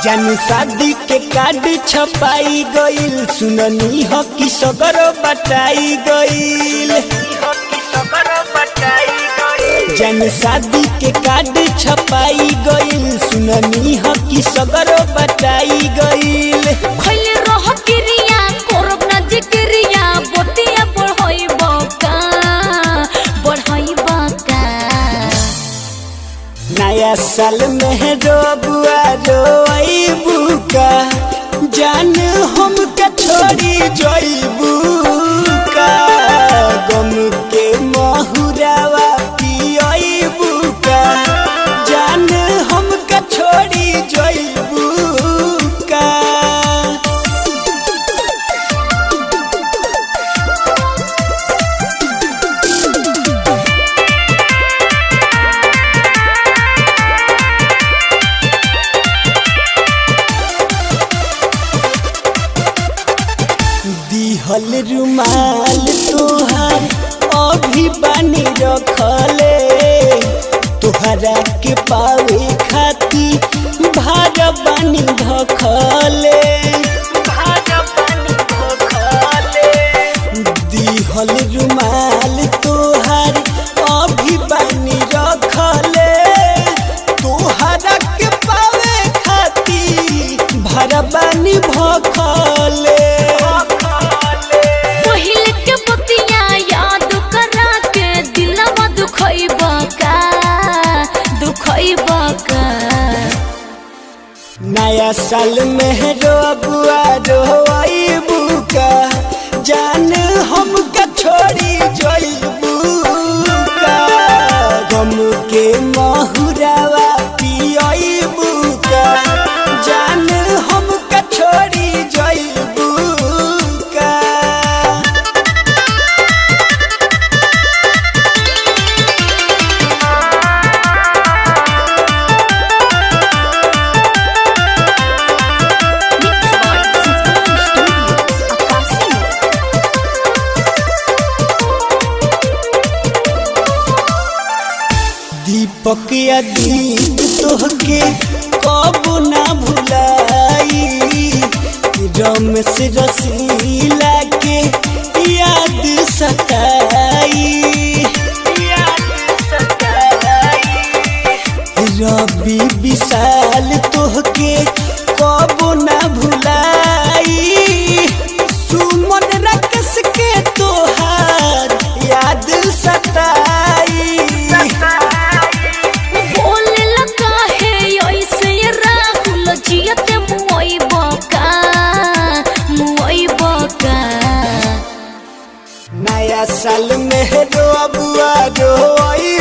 जन शादी के कार्ड छपाई गईल, सुननी हो कि सगरो बटाई गईल। जन शादी के कार्ड छपाई गईल, सुननी हो कि सगरो बटाई गईल। खइले रह किरिया करब ना जिक्रिया, बतिया बढ़ाइबा का नया साल में रोबुआ रोइबू का, जान हमके छोड़ी जइबू का। गम के महुरावा पियइबू का, जान हमके छोड़ी जइबू का। दिहल रुमाल तोहार अभी बनी रखले, तोहरा के पावे खाती भार बनी धखले। दिहल रुमाल तोहार अभी बनी रखले, तोहरा के पावे खाती भार बनी भखले। नया साल में रोबुआ रोइबू का, जान हमके छोड़ी जइबू का। गम के महुरावा पियइबू का, जान हमके छोड़ी जइबू का। दीपक अदीप तोहके कब ना भुलाई, रमेश रसीला के याद सताई। रवि विशाल तोहके कब ना भुलाई, सुमन राकेश के तोहार याद सताई। नया साल में रोबुआ रोइबू